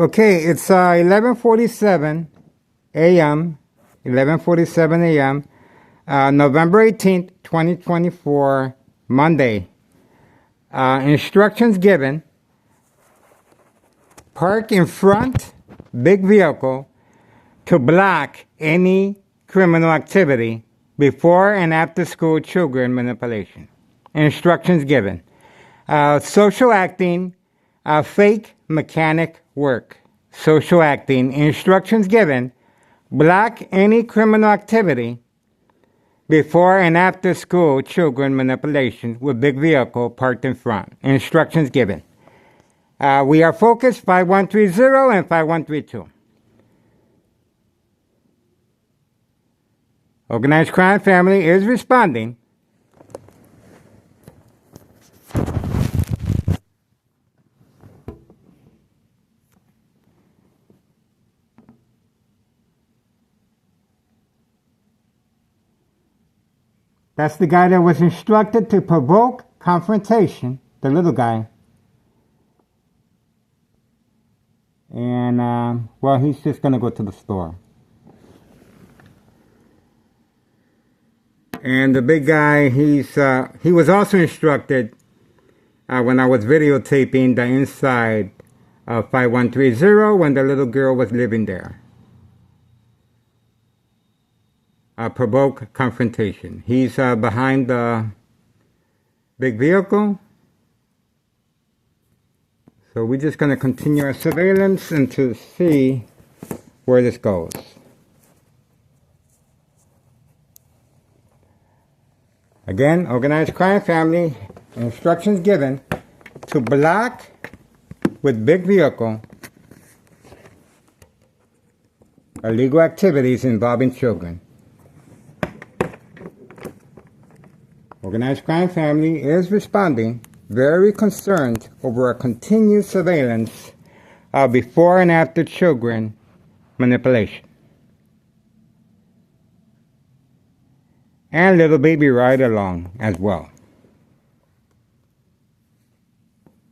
Okay, it's 11:47 a.m. 11:47 a.m. November 18th, 2024, Monday. Instructions given. Park in front, big vehicle, to block any criminal activity before and after school children manipulation. Instructions given. Social acting, fake mechanic work. Social acting. Instructions given. Block any criminal activity before and after school children manipulation with big vehicle parked in front. Instructions given. We are focused 5130 and 5132. Organized crime family is responding. That's the guy that was instructed to provoke confrontation, the little guy. And, well, he's just going to go to the store. And the big guy, he was also instructed when I was videotaping the inside of 5130 when the little girl was living there. Provoke confrontation. He's behind the big vehicle. So we're just going to continue our surveillance and to see where this goes. Again, organized crime family, instructions given to block with big vehicle illegal activities involving children. Organized crime family is responding, very concerned over a continued surveillance of before and after children manipulation. And little baby ride along as well.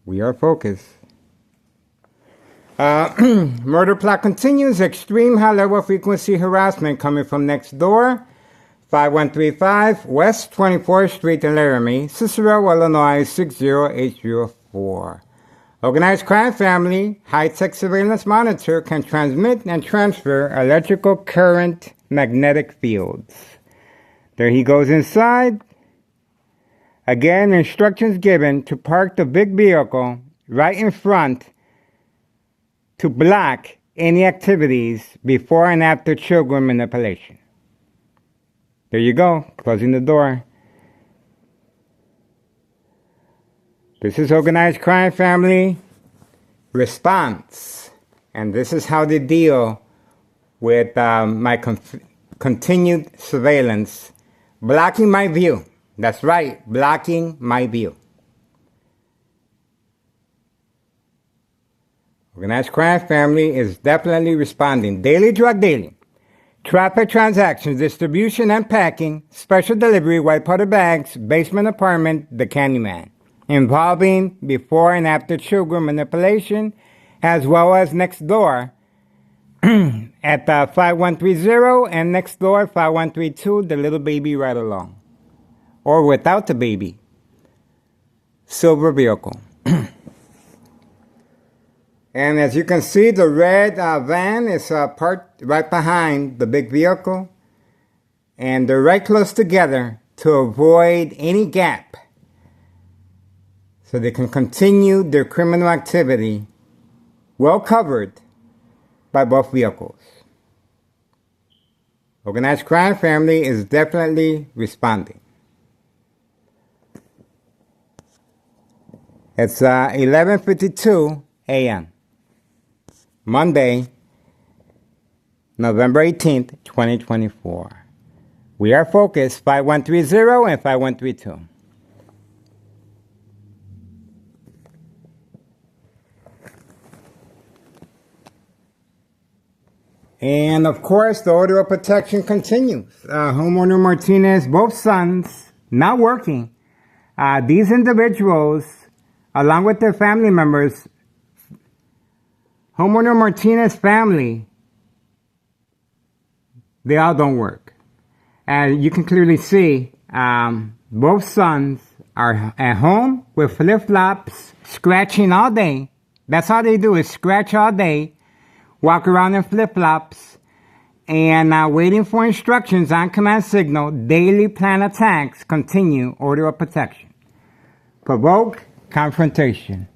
We are focused. Murder plot continues. Extreme high level frequency harassment coming from next door. 5135 West 24th Street in Laramie, Cicero, Illinois 60804. Organized crime family, high-tech surveillance monitor can transmit and transfer electrical current magnetic fields. There he goes inside. Again, instructions given to park the big vehicle right in front to block any activities before and after children manipulation. There you go, closing the door. This is organized crime family response. And this is how they deal with my continued surveillance. Blocking my view. That's right, blocking my view. Organized crime family is definitely responding. Daily drug dealing. Traffic transactions, distribution and packing, special delivery, white powder bags, basement apartment, the Candyman. Involving before and after children manipulation, as well as next door at 5130 and next door 5132, the little baby ride along. Or without the baby. Silver vehicle. And as you can see, the red van is parked right behind the big vehicle. And they're right close together to avoid any gap. So they can continue their criminal activity well covered by both vehicles. Organized crime family is definitely responding. It's 11:52 a.m. Monday, November 18th, 2024. We are focused 5130 and 5132. And of course, the order of protection continues. Homeowner Martinez, both sons, not working. These individuals, along with their family members, Homeowner Martinez family, they all don't work. And you can clearly see both sons are at home with flip-flops, scratching all day. That's all they do is scratch all day, walk around in flip-flops, and waiting for instructions on command signal. Daily plan attacks continue. Order of protection. Provoke confrontation.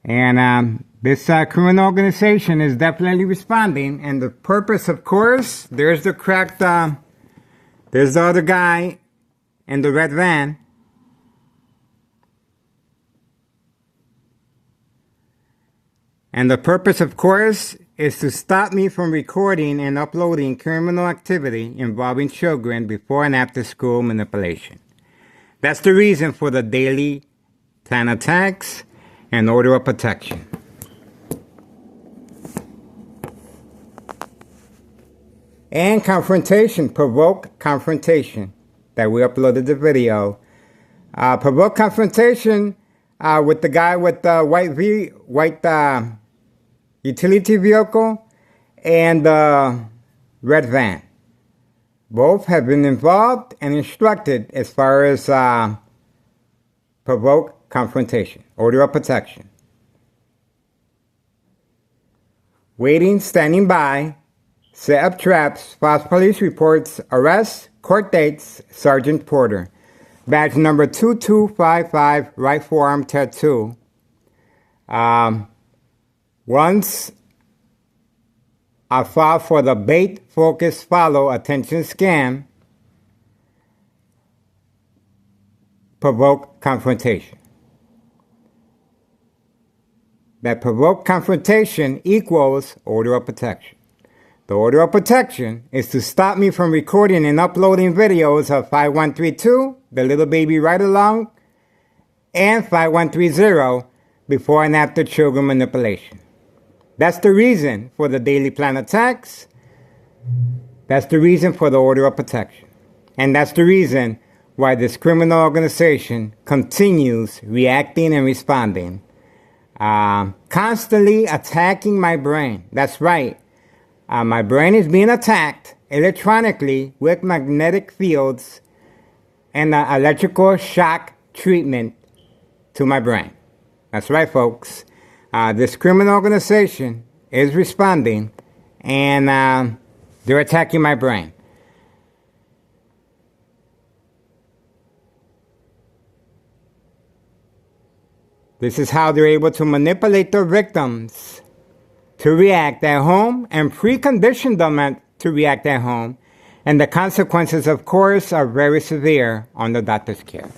And this criminal organization is definitely responding. And the purpose, of course, there's the cracked, there's the other guy in the red van. And the purpose, of course, is to stop me from recording and uploading criminal activity involving children before and after school manipulation. That's the reason for the daily plan attacks and order of protection. And confrontation, provoke confrontation, that we uploaded the video. Provoke confrontation with the guy with the white utility vehicle and the red van. Both have been involved and instructed as far as provoke confrontation, order of protection. Waiting, standing by, set up traps, false police reports, arrests, court dates, Sergeant Porter. Badge number 2255, right forearm tattoo. Once I filed for the bait, focus, follow, attention scam, provoke confrontation. That provoke confrontation equals order of protection. The order of protection is to stop me from recording and uploading videos of 5132, the little baby ride along, and 5130, before and after children manipulation. That's the reason for the daily plan attacks. That's the reason for the order of protection. And that's the reason why this criminal organization continues reacting and responding, constantly attacking my brain. That's right. My brain is being attacked electronically with magnetic fields and electrical shock treatment to my brain. That's right, folks. This criminal organization is responding, and they're attacking my brain. This is how they're able to manipulate their victims to react at home and precondition them to react at home. And the consequences, of course, are very severe on the doctor's care.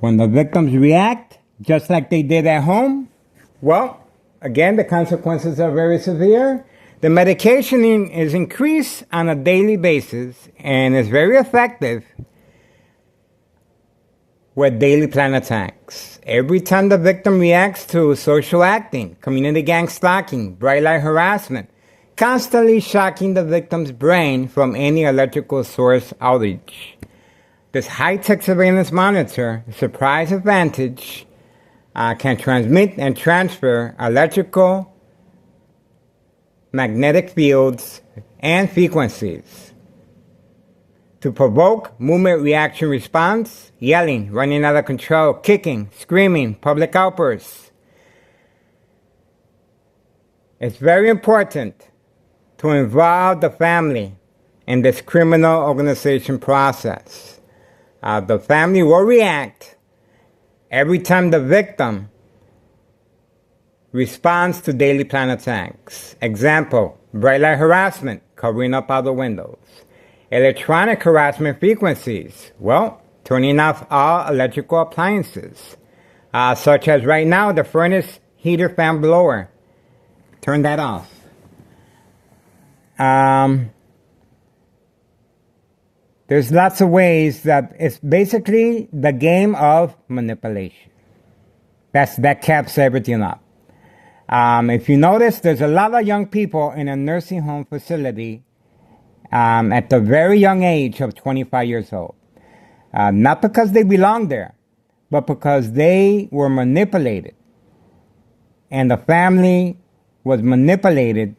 When the victims react, just like they did at home, well, again, the consequences are very severe. The medication is increased on a daily basis and is very effective with daily plan attacks. Every time the victim reacts to social acting, community gang stalking, bright light harassment, constantly shocking the victim's brain from any electrical source outage. This high-tech surveillance monitor, Surprise Advantage, can transmit and transfer electrical, magnetic fields, and frequencies to provoke movement reaction response, yelling, running out of control, kicking, screaming, public outbursts. It's very important to involve the family in this criminal organization process. The family will react every time the victim responds to daily plan attacks. Example, bright light harassment, covering up other windows. Electronic harassment frequencies, well, turning off all electrical appliances, such as right now the furnace heater fan blower. Turn that off. There's lots of ways that it's basically the game of manipulation. That caps everything up. If you notice, there's a lot of young people in a nursing home facility at the very young age of 25 years old. Not because they belong there, but because they were manipulated and the family was manipulated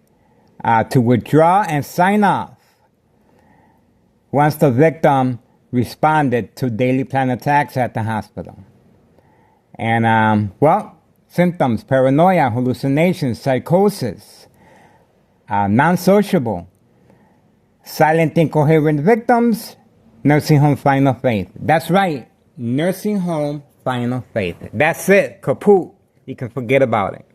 to withdraw and sign off once the victim responded to daily plan attacks at the hospital. And, symptoms: paranoia, hallucinations, psychosis, non-sociable, silent, incoherent victims, nursing home final faith. That's right, nursing home final faith. That's it, kaput. You can forget about it.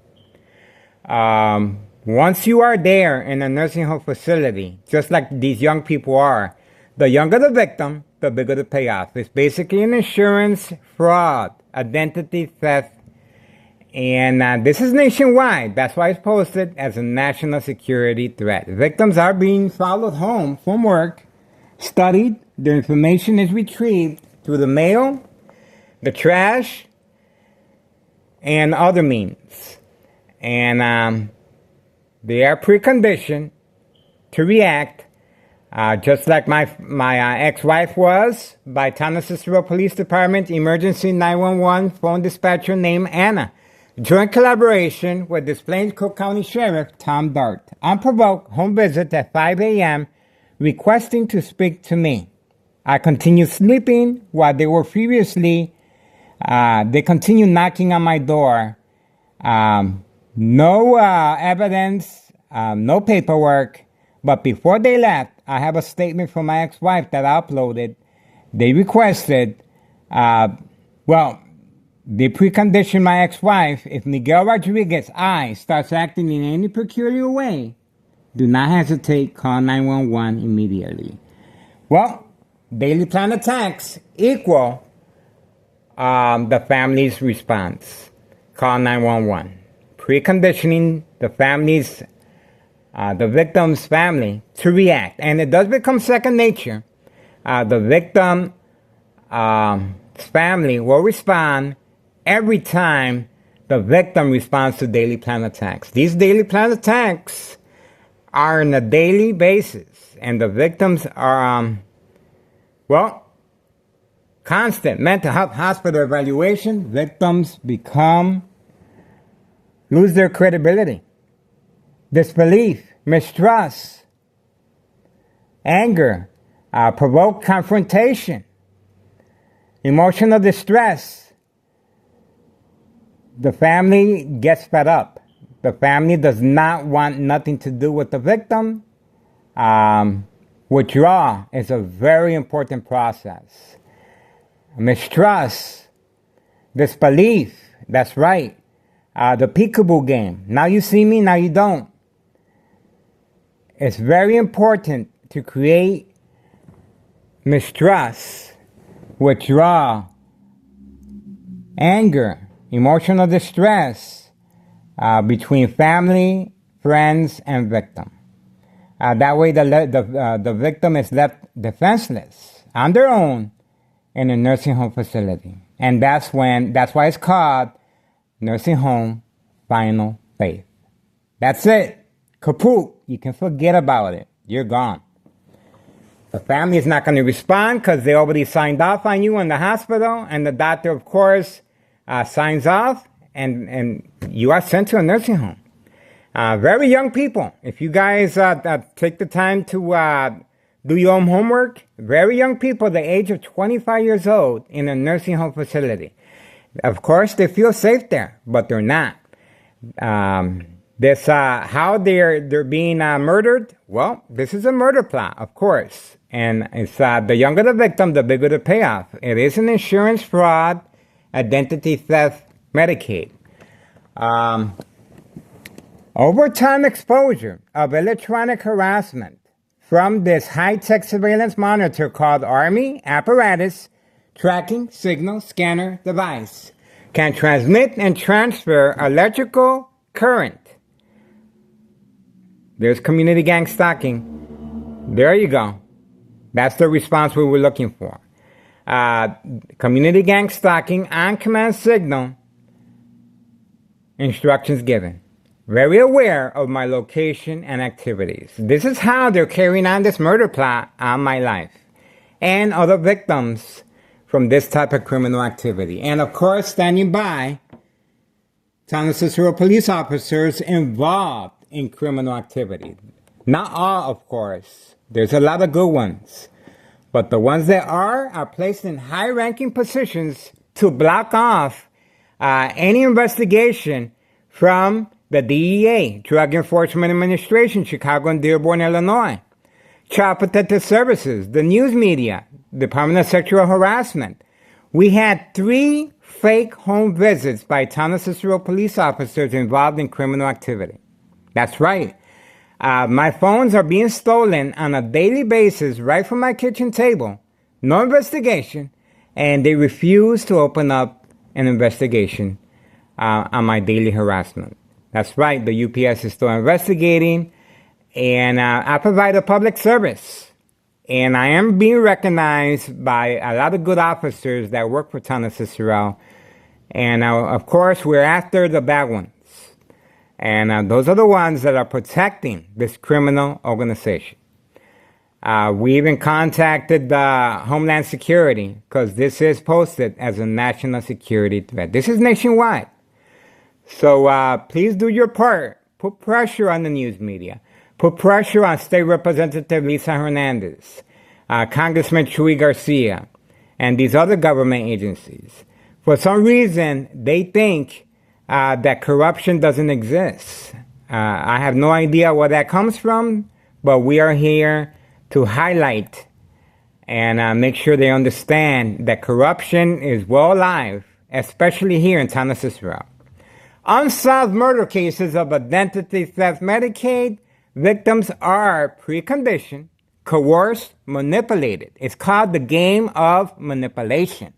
Once you are there in a nursing home facility, just like these young people are, the younger the victim, the bigger the payoff. It's basically an insurance fraud, identity theft, and this is nationwide. That's why it's posted as a national security threat. Victims are being followed home from work, studied, their information is retrieved through the mail, the trash, and other means. And they are preconditioned to react, just like my ex-wife was, by Town of Cicero Police Department Emergency 911 phone dispatcher named Anna. Joint collaboration with Des Plaines Cook County Sheriff Tom Dart. Unprovoked home visit at 5 a.m. requesting to speak to me. I continued sleeping while they were furiously, they continued knocking on my door. No evidence, no paperwork. But before they left, I have a statement from my ex-wife that I uploaded. They requested, they preconditioned my ex-wife: if Miguel Rodriguez I starts acting in any peculiar way, do not hesitate, call 911 immediately. Well, daily plan attacks equal the family's response. Call 911. Preconditioning the family's, the victim's family to react. And it does become second nature. The victim's family will respond every time the victim responds to daily plan attacks. These daily plan attacks are on a daily basis, and the victims are, constant mental health hospital evaluation. Victims lose their credibility, disbelief, mistrust, anger, provoke confrontation, emotional distress. The family gets fed up. The family does not want nothing to do with the victim. Withdrawal is a very important process. Mistrust, disbelief, that's right. The peekaboo game. Now you see me, now you don't. It's very important to create mistrust, withdrawal, anger, emotional distress between family, friends, and victim. That way the victim is left defenseless on their own in a nursing home facility. And that's why it's called nursing home final faith. That's it. Kaput. You can forget about it. You're gone. The family is not going to respond because they already signed off on you in the hospital, and the doctor, of course, signs off, and you are sent to a nursing home. Very young people. If you guys take the time to do your own homework, very young people, the age of 25 years old, in a nursing home facility. Of course, they feel safe there, but they're not. How they're being murdered? Well, this is a murder plot, of course. And it's the younger the victim, the bigger the payoff. It is an insurance fraud, identity theft, Medicaid. Overtime exposure of electronic harassment from this high-tech surveillance monitor called Army Apparatus Tracking Signal Scanner Device can transmit and transfer electrical current. There's community gang stalking. There you go. That's the response we were looking for. Community gang stalking on command signal. Instructions given. Very aware of my location and activities. This is how they're carrying on this murder plot on my life and other victims from this type of criminal activity. And of course, standing by Town of Cicero police officers involved in criminal activity. Not all, of course. There's a lot of good ones. But the ones that are placed in high-ranking positions to block off any investigation from the DEA, Drug Enforcement Administration, Chicago and Dearborn, Illinois, Child Protective Services, the news media, Department of Sexual Harassment. We had 3 fake home visits by Town of Cicero police officers involved in criminal activity. That's right. My phones are being stolen on a daily basis right from my kitchen table. No investigation. And they refuse to open up an investigation on my daily harassment. That's right. The UPS is still investigating. And I provide a public service. And I am being recognized by a lot of good officers that work for Town of Cicero. And of course, we're after the bad ones. And those are the ones that are protecting this criminal organization. We even contacted Homeland Security because this is posted as a national security threat. This is nationwide. So please do your part. Put pressure on the news media. Put pressure on State Representative Lisa Hernandez, Congressman Chuy Garcia, and these other government agencies. For some reason, they think that corruption doesn't exist. I have no idea where that comes from, but we are here to highlight and make sure they understand that corruption is well alive, especially here in Town of Cicero. Unsolved murder cases of identity theft Medicaid victims are preconditioned, coerced, manipulated. It's called the game of manipulation.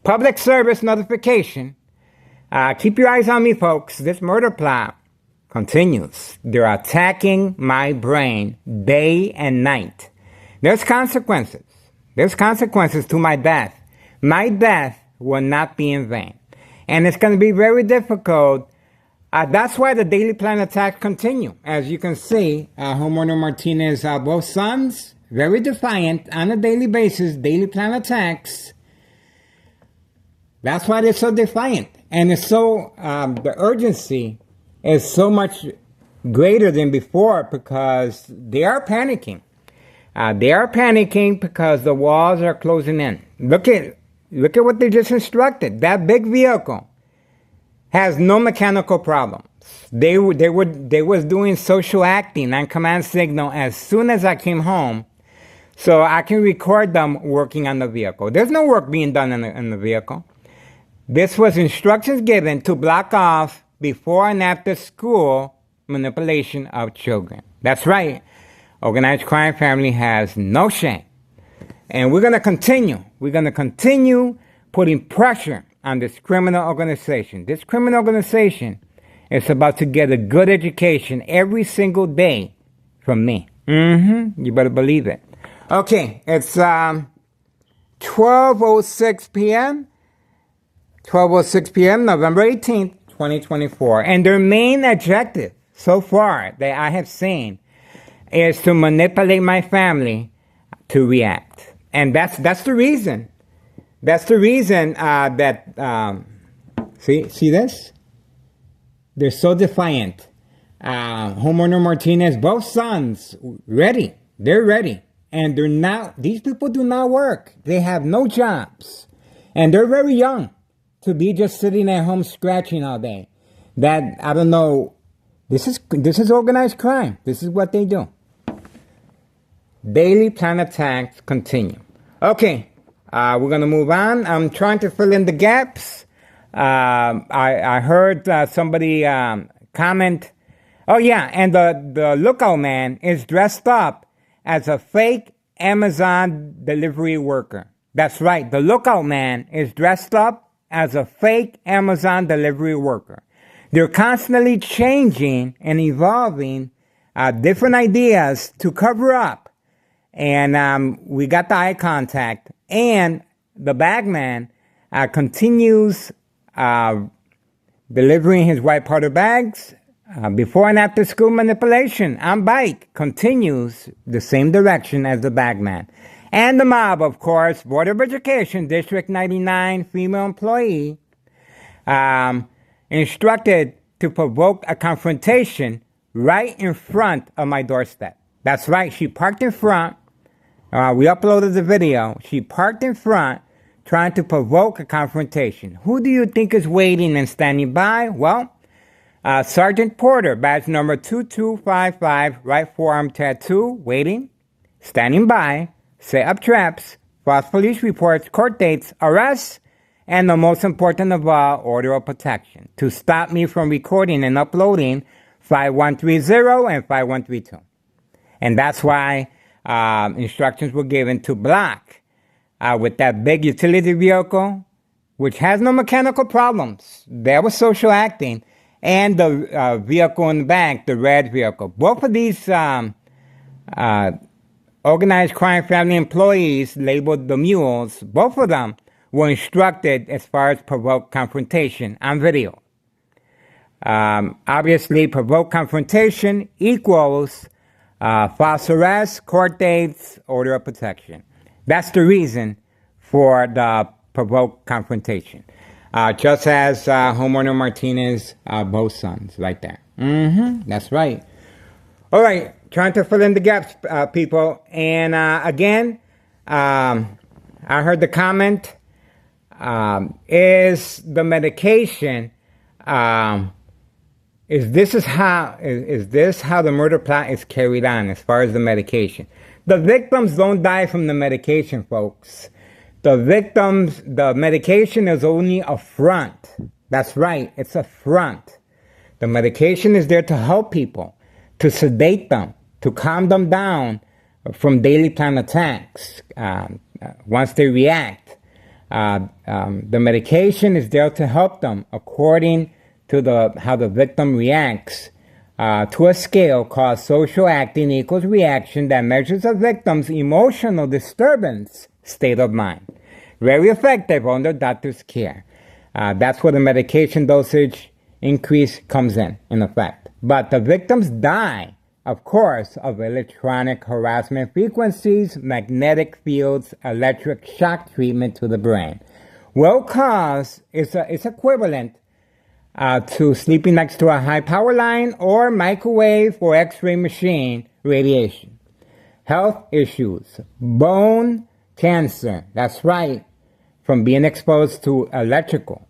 Public service notification. Keep your eyes on me, folks. This murder plot continues. They're attacking my brain day and night. There's consequences. There's consequences to my death. My death will not be in vain. And it's going to be very difficult. That's why the daily plan attacks continue. As you can see, Homeowner Martinez, both sons, very defiant on a daily basis, daily plan attacks. That's why they're so defiant. And it's so, the urgency is so much greater than before because they are panicking. They are panicking because the walls are closing in. Look at what they just instructed. That big vehicle has no mechanical problems. They was doing social acting on command signal as soon as I came home, so I can record them working on the vehicle. There's no work being done in the vehicle. This was instructions given to block off before and after school manipulation of children. That's right. Organized crime family has no shame. And we're going to continue. We're going to continue putting pressure on this criminal organization. This criminal organization is about to get a good education every single day from me. You better believe it. Okay, it's 12:06 p.m. 12:06 p.m., November 18th, 2024. And their main objective so far that I have seen is to manipulate my family to react. And that's the reason. That's the reason that, see this? They're so defiant. Homeowner Martinez, both sons, ready. They're ready. And they're not, these people do not work. They have no jobs. And they're very young to be just sitting at home scratching all day. That, I don't know, this is organized crime. This is what they do. Daily plan attacks continue. Okay, we're going to move on. I'm trying to fill in the gaps. I heard somebody comment, oh yeah, and the lookout man is dressed up as a fake Amazon delivery worker. That's right, the lookout man is dressed up as a fake Amazon delivery worker. They're constantly changing and evolving different ideas to cover up. And we got the eye contact. And the bagman continues delivering his white powder bags. Before and after school manipulation on bike continues the same direction as the bagman. And the mob, of course, Board of Education, District 99, female employee, instructed to provoke a confrontation right in front of my doorstep. That's right, she parked in front. We uploaded the video. She parked in front trying to provoke a confrontation. Who do you think is waiting and standing by? Well, Sergeant Porter, badge number 2255, right forearm tattoo, waiting, standing by, set up traps, false police reports, court dates, arrests, and the most important of all, order of protection, to stop me from recording and uploading 5130 and 5132. And that's why instructions were given to block with that big utility vehicle, which has no mechanical problems. There was social acting, and the vehicle in the back, the red vehicle. Both of these organized crime family employees, labeled the mules, both of them were instructed as far as provoke confrontation on video. Obviously, provoke confrontation equals false arrest, court dates, order of protection. That's the reason for the provoke confrontation. Just as homeowner Martinez, both sons, right there. That's right. All right, trying to fill in the gaps, people. And again, I heard the comment, is the medication, is this how the murder plot is carried on as far as the medication? The victims don't die from the medication, folks. The medication is only a front. That's right, it's a front. The medication is there to help people, to sedate them, to calm them down from daily plan attacks. Once they react, the medication is there to help them according to how the victim reacts to a scale called social acting equals reaction that measures a victim's emotional disturbance state of mind. Very effective under doctor's care. That's where the medication dosage increase comes in effect. But the victims die, of course, of electronic harassment frequencies, magnetic fields, electric shock treatment to the brain. Will cause is equivalent to sleeping next to a high power line or microwave or x-ray machine radiation. Health issues, bone cancer, that's right, from being exposed to electrical.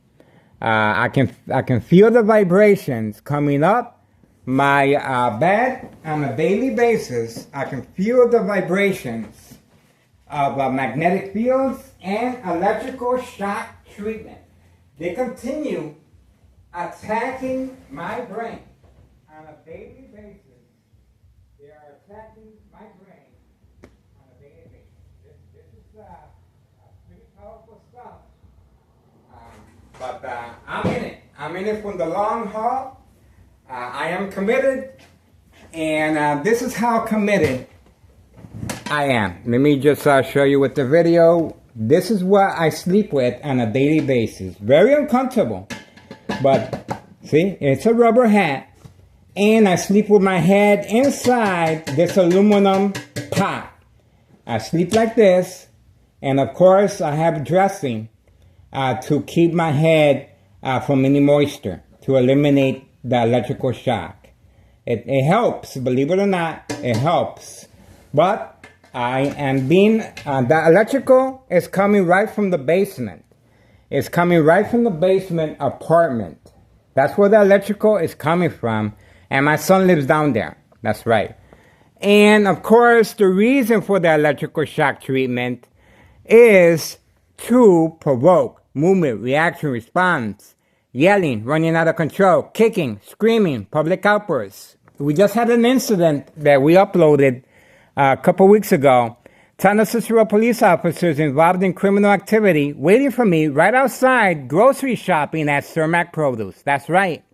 I can feel the vibrations coming up my bed on a daily basis. I can feel the vibrations of magnetic fields and electrical shock treatment. They continue attacking my brain on a daily basis. They are attacking my brain on a daily basis. This is pretty powerful stuff. But I'm in it. I'm in it for the long haul. I am committed, and this is how committed I am. Let me just show you with the video. This is what I sleep with on a daily basis. Very uncomfortable. But see, it's a rubber hat, and I sleep with my head inside this aluminum pot. I sleep like this, and of course I have dressing to keep my head from any moisture, to eliminate the electrical shock. It helps, believe it or not, it helps. But I am being, the electrical is coming right from the basement. It's coming right from the basement apartment. That's where the electrical is coming from. And my son lives down there. That's right. And of course, the reason for the electrical shock treatment is to provoke movement, reaction, response, yelling, running out of control, kicking, screaming, public outbursts. We just had an incident that we uploaded a couple weeks ago. Town of Cicero police officers involved in criminal activity waiting for me right outside grocery shopping at Cermak Produce. That's right.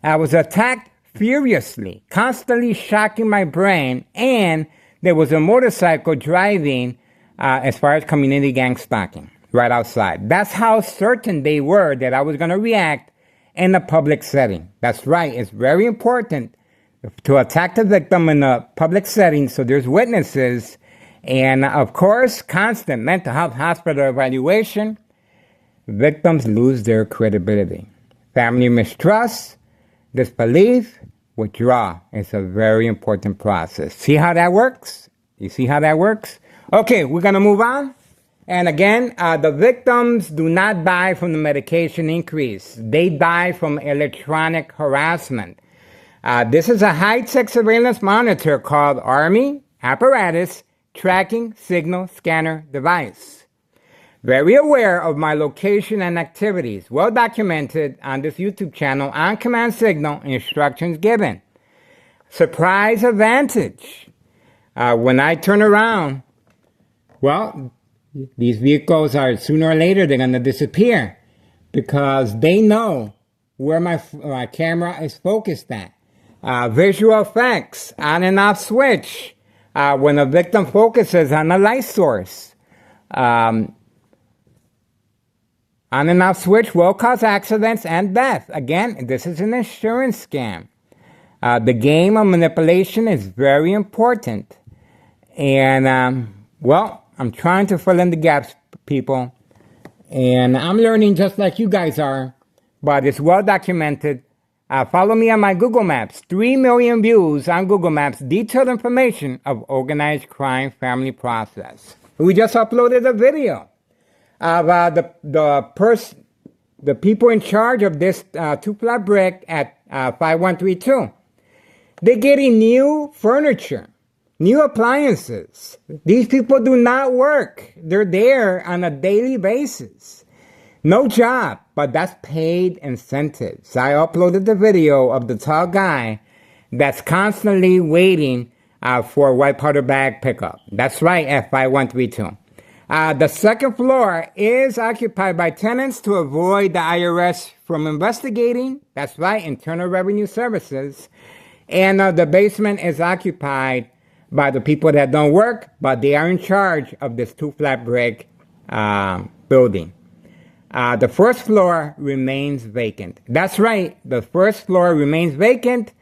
I was attacked furiously, constantly shocking my brain, and there was a motorcycle driving as far as community gang stalking right outside. That's how certain they were that I was going to react in a public setting. That's right. It's very important to attack the victim in a public setting so there's witnesses. And of course, constant mental health hospital evaluation. Victims lose their credibility. family mistrust, disbelief, withdraw. It's a very important process. See how that works? You see how that works? Okay, we're going to move on. And again, the victims do not die from the medication increase. They die from electronic harassment. This is a high-tech surveillance monitor called Army Apparatus Tracking Signal Scanner Device. Very aware of my location and activities, well documented on this YouTube channel, on command signal, instructions given. Surprise advantage. When I turn around, well, these vehicles are sooner or later, they're going to disappear because they know where my camera is focused at. Visual effects, on and off switch. When a victim focuses on a light source, on and off switch will cause accidents and death. Again, this is an insurance scam. The game of manipulation is very important. And, well, I'm trying to fill in the gaps, people. And I'm learning just like you guys are. But it's well documented. Follow me on my Google Maps. 3 million views on Google Maps. Detailed information of organized crime family process. We just uploaded a video of the people in charge of this two-flat brick at 5132. They're getting new furniture, new appliances. These people do not work. They're there on a daily basis. No job, but that's paid incentives. I uploaded the video of the tall guy that's constantly waiting for a white powder bag pickup. That's right, at 5132. The second floor is occupied by tenants to avoid the IRS from investigating. That's right, Internal Revenue Services. And the basement is occupied by the people that don't work, but they are in charge of this two-flat brick building. The first floor remains vacant. That's right, the first floor remains vacant.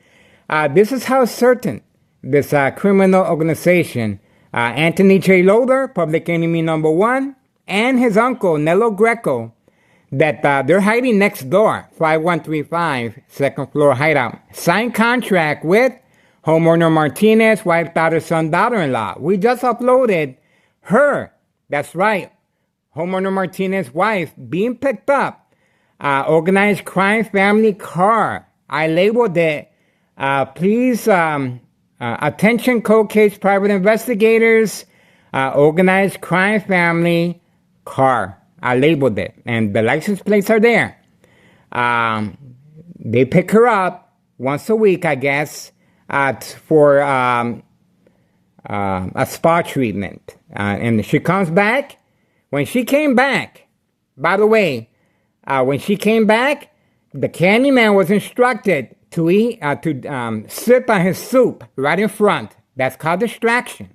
This is how certain this criminal organization, Anthony J. Loader, public enemy number one, and his uncle, Nello Greco, that they're hiding next door, 5135, second floor hideout. Signed contract with homeowner Martinez, wife, daughter, son, daughter-in-law. We just uploaded her. That's right. Homeowner Martinez' wife being picked up. Organized crime family car. I labeled it, please, attention cold case private investigators, organized crime family car. I labeled it. And the license plates are there. They pick her up once a week, I guess, for a spa treatment. And she comes back. When she came back, by the way, when she came back, the Candyman was instructed to eat, sip on his soup right in front. That's called distraction.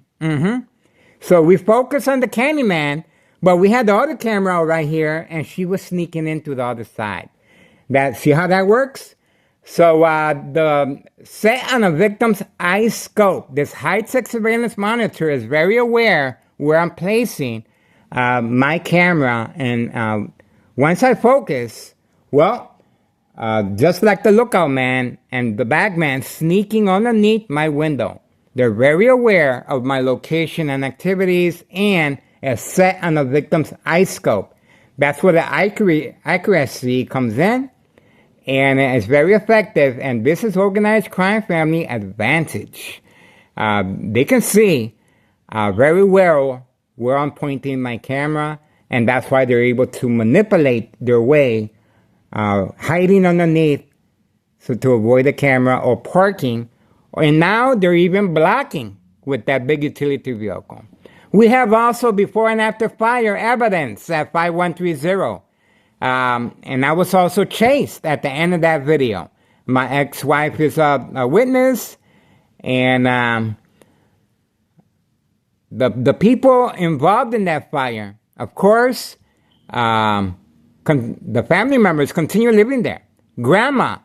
So we focus on the Candyman, but we had the other camera right here, and she was sneaking into the other side. See how that works? So the set on a victim's eye scope, this high-tech surveillance monitor is very aware where I'm placing my camera, and once I focus, well, just like the lookout man and the bagman sneaking underneath my window, they're very aware of my location and activities, and is set on the victim's eye scope. That's where the accuracy comes in, and it's very effective, and this is organized crime family advantage. They can see very well where I'm pointing my camera, and that's why they're able to manipulate their way, hiding underneath so to avoid the camera, or parking, and now they're even blocking with that big utility vehicle. We have also before and after fire evidence at 5130, and I was also chased at the end of that video. My ex-wife is a witness, and the people involved in that fire, of course, the family members continue living there. Grandma,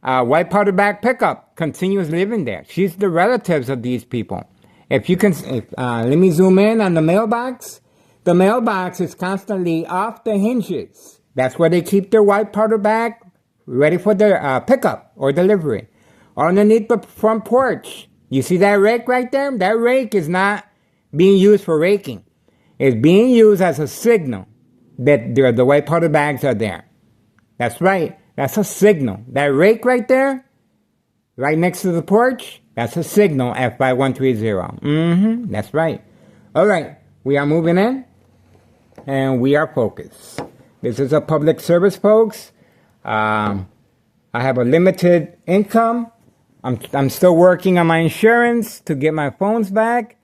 white powder bag pickup, continues living there. She's the relatives of these people. If you can, let me zoom in on the mailbox. The mailbox is constantly off the hinges. That's where they keep their white powder bag ready for the pickup or delivery. Underneath the front porch, you see that rake right there? That rake is not being used for raking. It's being used as a signal that the white powder bags are there. That's right. That's a signal. That rake right there, right next to the porch, that's a signal F5130. That's right. All right. We are moving in, and we are focused. This is a public service, folks. I have a limited income. I'm still working on my insurance to get my phones back.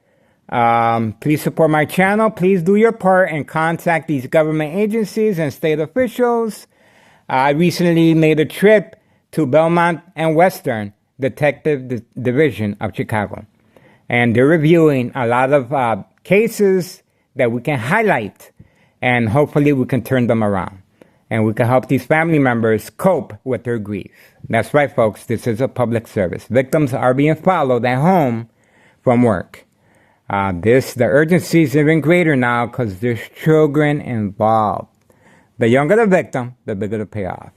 Please support my channel. Please do your part and contact these government agencies and state officials. I recently made a trip to Belmont and Western Detective Division of Chicago. And they're reviewing a lot of cases that we can highlight, and hopefully we can turn them around. And we can help these family members cope with their grief. That's right, folks. This is a public service. Victims are being followed at home from work. The urgency is even greater now because there's children involved. The younger the victim, the bigger the payoff.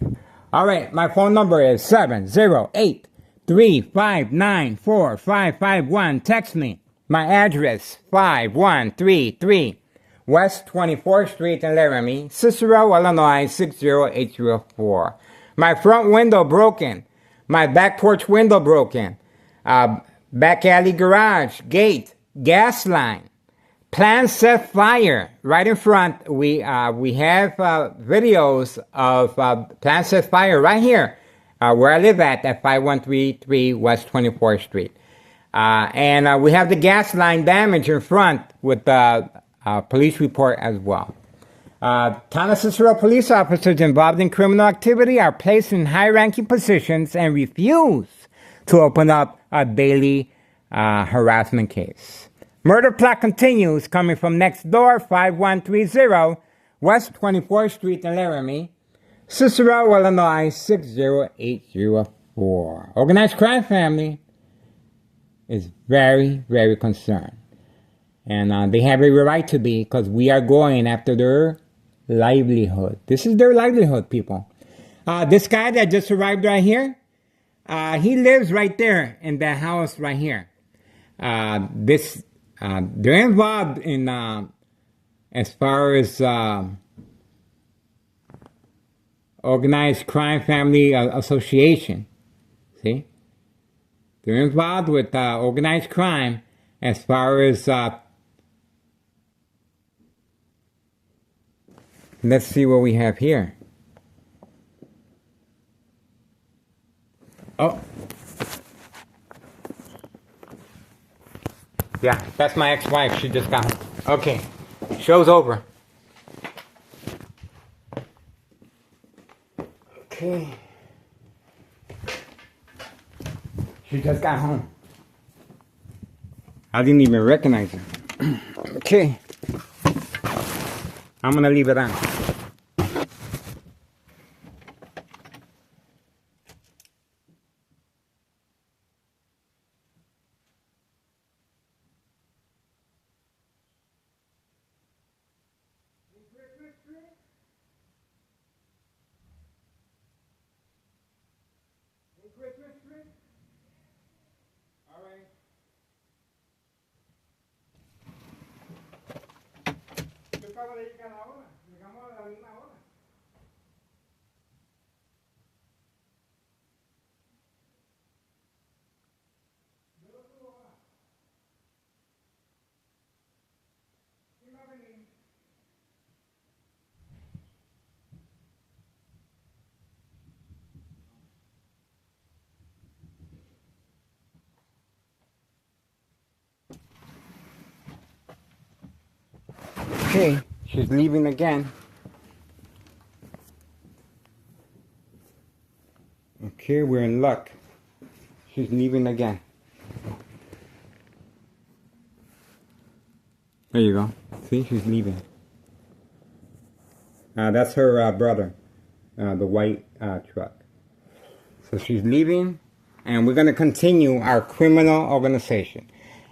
All right, my phone number is 708-359-4551. Text me. My address, 5133 West 24th Street in Laramie, Cicero, Illinois, 60804. My front window broken. My back porch window broken. Back alley garage, gate, gas line. Plant set fire right in front. We have videos of plant set fire right here where I live at 5133 West 24th Street. And we have the gas line damage in front with the police report as well. Town of Cicero police officers involved in criminal activity are placed in high-ranking positions and refuse to open up a daily harassment case. Murder plot continues, coming from next door, 5130 West 24th Street in Laramie, Cicero, Illinois, 60804. Organized crime family is very, very concerned. And they have a right to be, because we are going after their livelihood. This is their livelihood, people. This guy that just arrived right here, he lives right there in that house right here. They're involved in, as far as Organized Crime Family Association. See? They're involved with organized crime as far as, let's see what we have here. Oh. Yeah, that's my ex-wife. She just got home. Okay, show's over. Okay. She just got home. I didn't even recognize her. Okay. I'm gonna leave it on. Okay, she's leaving again. Okay, we're in luck. She's leaving again. There you go. See, she's leaving. That's her brother, the white truck. So she's leaving, and we're going to continue our criminal organization.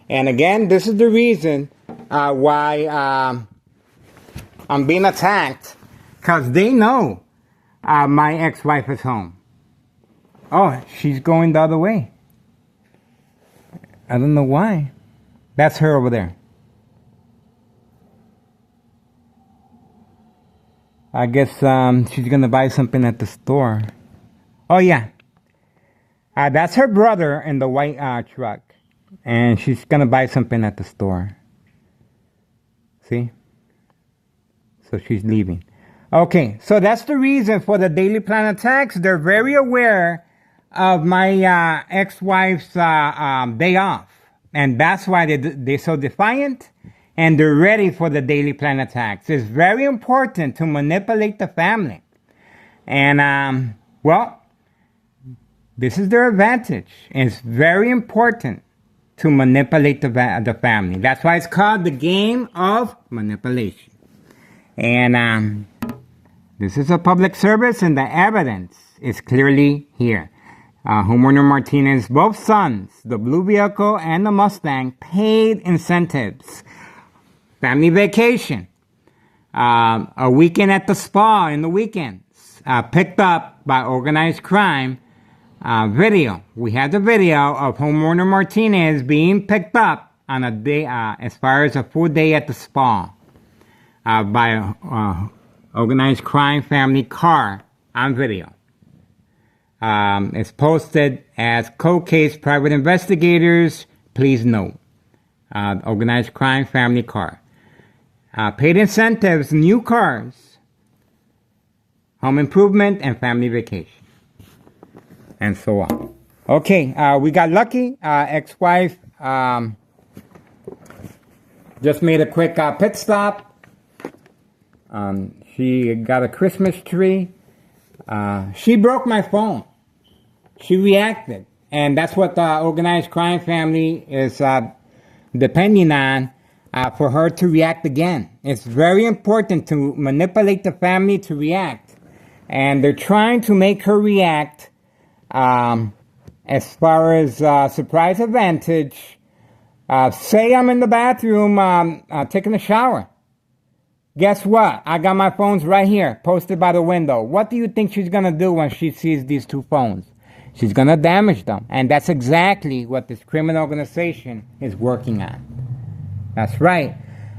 And again, this is the reason why I'm being attacked, because they know my ex-wife is home. Oh, she's going the other way. I don't know why. That's her over there. I guess she's going to buy something at the store. Oh, yeah. That's her brother in the white truck. And she's going to buy something at the store. See? So she's leaving. Okay, so that's the reason for the Daily Plan attacks. They're very aware of my ex-wife's day off. And that's why they're so defiant. And they're ready for the Daily Plan attacks. It's very important to manipulate the family. And, well, this is their advantage. It's very important to manipulate the family. That's why it's called the game of manipulation. And this is a public service, and the evidence is clearly here. Homeowner Martinez, both sons, the blue vehicle and the Mustang, paid incentives. Family vacation, a weekend at the spa in the weekends, picked up by organized crime. Video. We had the video of homeowner Martinez being picked up on a day, as far as a full day at the spa, by organized crime family car on video. It's posted as cold case private investigators. Please note, organized crime family car. Paid incentives, new cars, home improvement, and family vacation. And so on. Okay, we got lucky. Ex-wife just made a quick pit stop. She got a Christmas tree. She broke my phone. She reacted. And that's what the organized crime family is depending on for her to react again. It's very important to manipulate the family to react. And they're trying to make her react as far as surprise advantage. Say I'm in the bathroom taking a shower. Guess what? I got my phones right here, posted by the window. What do you think she's going to do when she sees these two phones? She's going to damage them. And that's exactly what this criminal organization is working on. That's right.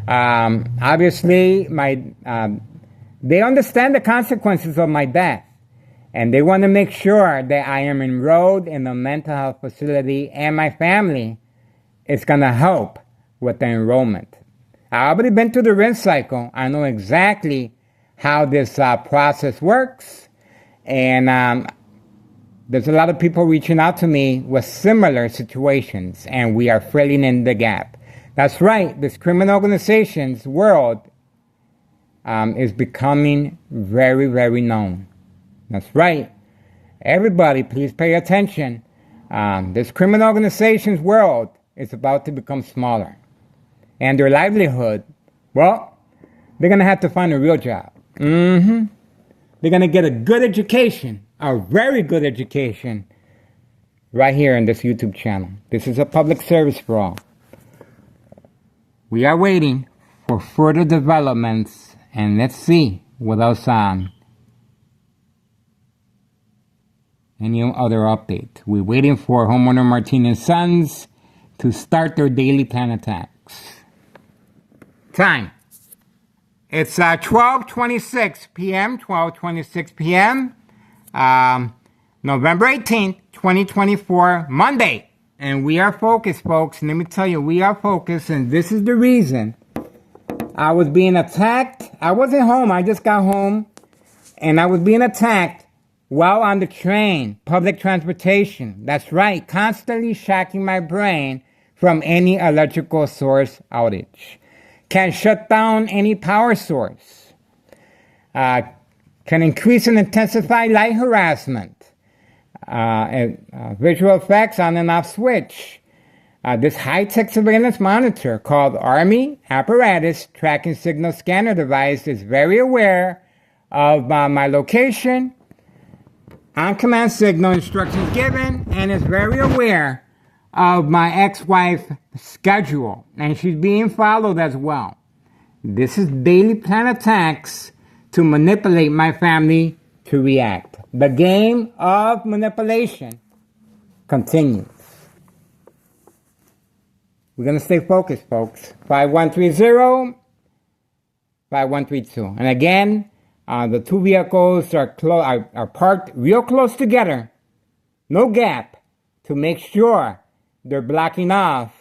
Obviously, they understand the consequences of my death. And they want to make sure that I am enrolled in a mental health facility and my family is going to help with the enrollment. I've already been through the rinse cycle. I know exactly how this process works. And there's a lot of people reaching out to me with similar situations, and we are filling in the gap. That's right. This criminal organization's world is becoming very, very known. That's right. Everybody, please pay attention. This criminal organization's world is about to become smaller. And their livelihood, well, they're going to have to find a real job. They're going to get a good education, a very good education, right here in this YouTube channel. This is a public service for all. We are waiting for further developments, and let's see what else any other update. We're waiting for homeowner Martinez's sons to start their daily plan attacks. Time. It's 12:26 p.m., 12:26 p.m., November 18th, 2024, Monday. And we are focused, folks. Let me tell you, we are focused, and this is the reason I was being attacked. I wasn't home. I just got home, and I was being attacked while on the train, public transportation. That's right, constantly shocking my brain from any electrical source outage. Can shut down any power source. Can increase and intensify light harassment. Visual effects on and off switch. This high-tech surveillance monitor called Army Apparatus Tracking Signal Scanner device is very aware of my location, on-command signal instructions given, and is very aware of my ex-wife's schedule, and she's being followed as well. This is daily plan attacks to manipulate my family to react. The game of manipulation continues. We're going to stay focused, folks. 5130, 5132. And again, the two vehicles are parked real close together. No gap to make sure they're blocking off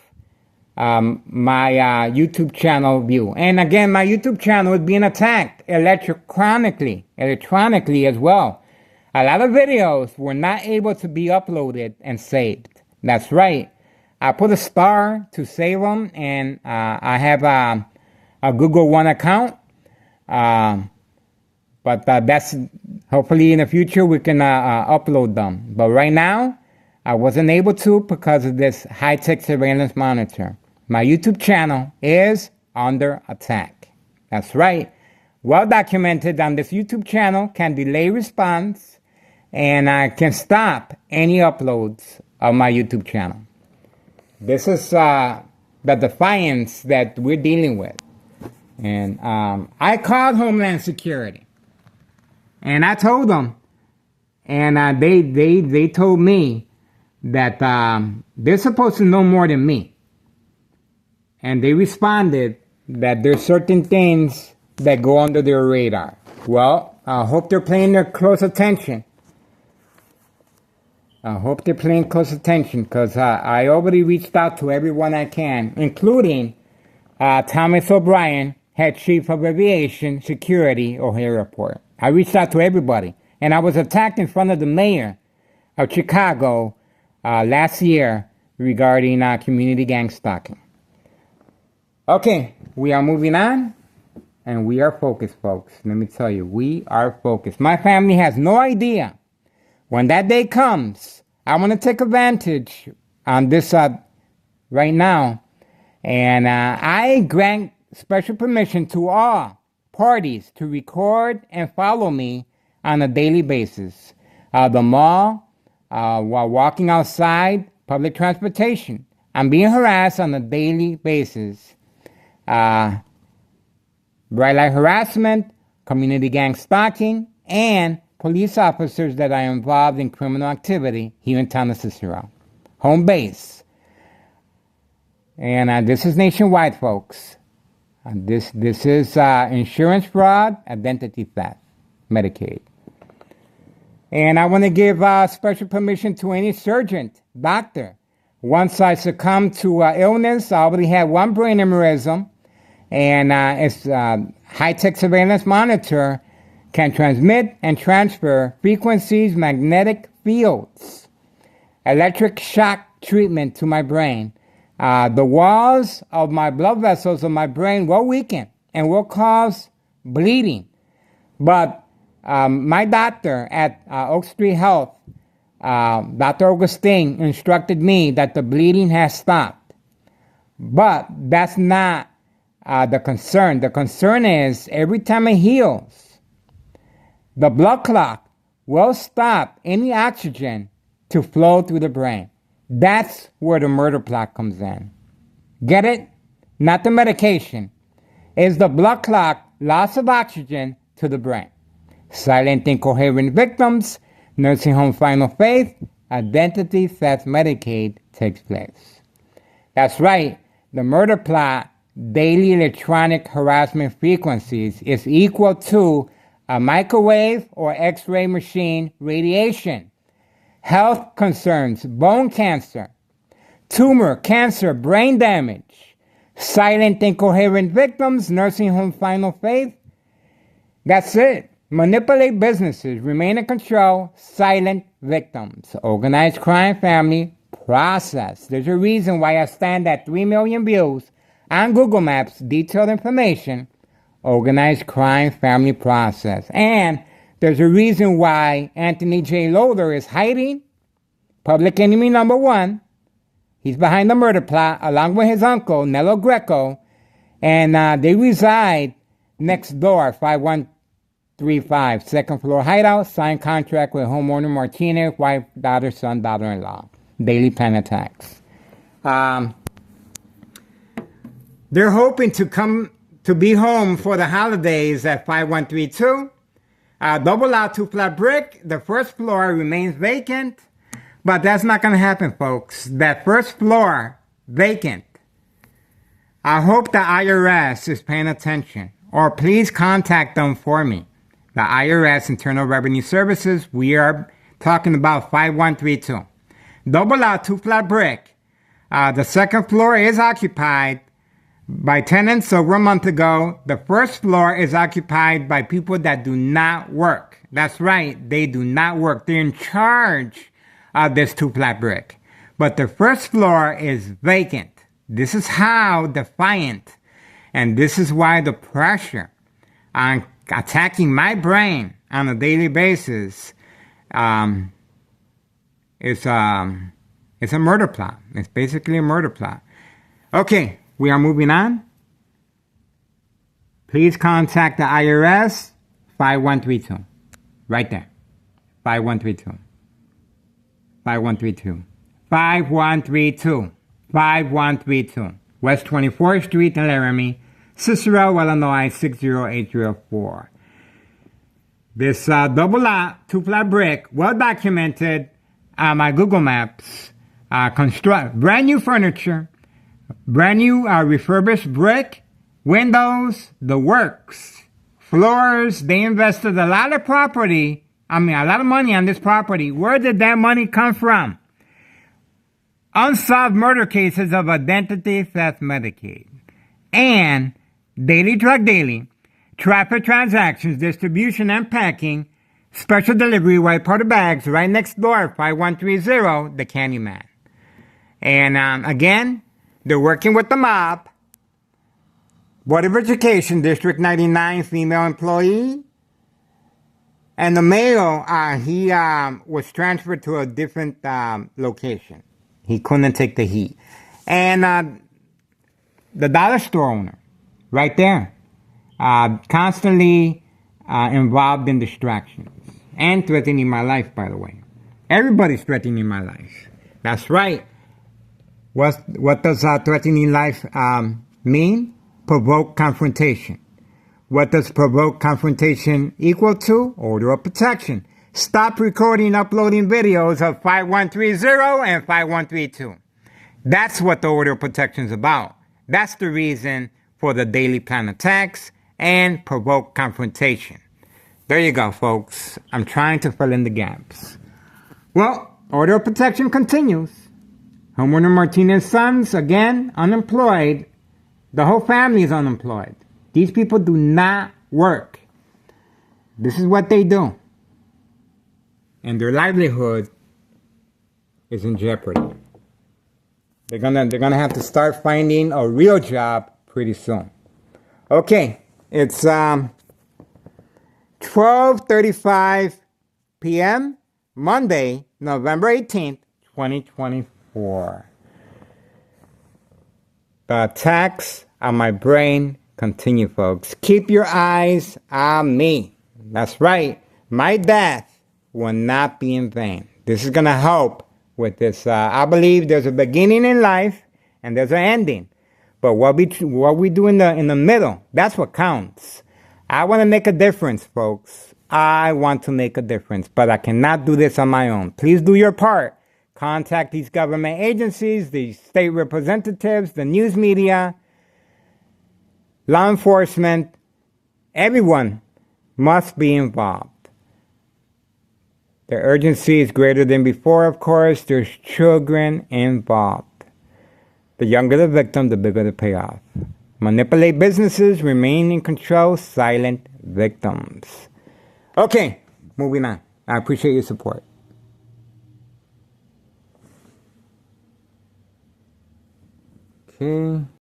my YouTube channel view. And again, my YouTube channel is being attacked electronically as well. A lot of videos were not able to be uploaded and saved. That's right. I put a star to save them, and I have a Google One account. But that's hopefully in the future we can upload them. But right now, I wasn't able to because of this high-tech surveillance monitor. My YouTube channel is under attack. That's right. Well documented on this YouTube channel can delay response and can stop any uploads of my YouTube channel. This is the defiance that we're dealing with. And I called Homeland Security. And I told them. And they told me that they're supposed to know more than me. And they responded that there's certain things that go under their radar. Well, I hope they're paying their close attention. I hope they're paying close attention because I already reached out to everyone I can, including Thomas O'Brien, Head Chief of Aviation Security, O'Hare Airport. I reached out to everybody. And I was attacked in front of the mayor of Chicago last year regarding community gang stalking. Okay, we are moving on. And we are focused, folks. Let me tell you, we are focused. My family has no idea. When that day comes, I want to take advantage on this right now. And I grant special permission to all parties to record and follow me on a daily basis. The mall, while walking outside, public transportation. I'm being harassed on a daily basis. Bright light harassment, community gang stalking, and police officers that are involved in criminal activity here in town of Cicero. Home base. And this is nationwide, folks. This is insurance fraud, identity theft, Medicaid. And I want to give special permission to any surgeon, doctor. Once I succumb to illness, I already had one brain aneurysm. And it's high-tech surveillance monitor can transmit and transfer frequencies, magnetic fields, electric shock treatment to my brain. The walls of my blood vessels of my brain will weaken and will cause bleeding. But my doctor at Oak Street Health, Dr. Augustine, instructed me that the bleeding has stopped. But that's not the concern. The concern is every time it heals, the blood clot will stop any oxygen to flow through the brain. That's where the murder plot comes in. Get it? Not the medication. It's the blood clot, loss of oxygen to the brain. Silent incoherent victims, nursing home final faith, identity theft Medicaid takes place. That's right. The murder plot, daily electronic harassment frequencies, is equal to a microwave or X-ray machine radiation. Health concerns, bone cancer, tumor, cancer, brain damage, silent incoherent victims, nursing home final faith. That's it. Manipulate businesses, remain in control, silent victims, organized crime family process. There's a reason why I stand at 3 million views on Google Maps, detailed information, organized crime family process. And there's a reason why Anthony J. Loader is hiding, public enemy number one. He's behind the murder plot, along with his uncle, Nello Greco, and they reside next door, 5135, second floor hideout, signed contract with homeowner Martinez, wife, daughter, son, daughter-in-law. Daily plan attacks. They're hoping to be home for the holidays at 5132. Double out 2 flat brick. The first floor remains vacant. But that's not going to happen, folks. That first floor, vacant. I hope the IRS is paying attention. Or please contact them for me. The IRS, Internal Revenue Services, we are talking about 5132. Double out 2 flat brick. The second floor is occupied by tenants over a month ago. The first floor is occupied by people that do not work. That's right, they do not work. They're in charge of this 2 flat brick. But the first floor is vacant. This is how defiant, and this is why the pressure on attacking my brain on a daily basis is it's a murder plot. It's basically a murder plot. Okay, we are moving on. Please contact the IRS, 5132. Right there. 5132. 5132. 5132. 5132. West 24th Street in Laramie, Cicero, Illinois, 60804. This double lot, 2 flat brick, well documented on my Google Maps. Brand new furniture, brand new refurbished brick, windows, the works, floors. They invested a lot of property, a lot of money on this property. Where did that money come from? Unsolved murder cases of identity theft Medicaid. And daily drug dealing, traffic transactions, distribution and packing, special delivery, white powder bags, right next door, 5130, the Candyman. And again, they're working with the mob. Board of Education, District 99, female employee. And the male, he was transferred to a different location. He couldn't take the heat. And the dollar store owner, right there, constantly involved in distractions. And threatening my life, by the way. Everybody's threatening my life. That's right. What does threatening life mean? Provoke confrontation. What does provoke confrontation equal to? Order of protection. Stop recording, uploading videos of 5130 and 5132. That's what the order of protection is about. That's the reason for the daily plan attacks and provoke confrontation. There you go, folks. I'm trying to fill in the gaps. Well, order of protection continues. Homeowner Martinez's sons, again, unemployed. The whole family is unemployed. These people do not work. This is what they do. And their livelihood is in jeopardy. They're gonna have to start finding a real job pretty soon. Okay, it's 12:35 p.m. Monday, November 18th, 2024. The attacks on my brain continue, folks. Keep your eyes on me. That's right. My death will not be in vain. This is going to help with this. I believe there's a beginning in life and there's an ending. But what we do in the middle, that's what counts. I want to make a difference, folks. I want to make a difference, but I cannot do this on my own. Please do your part. Contact these government agencies, the state representatives, the news media, law enforcement. Everyone must be involved. The urgency is greater than before, of course. There's children involved. The younger the victim, the bigger the payoff. Manipulate businesses, remain in control, silent victims. Okay, moving on. I appreciate your support. Okay.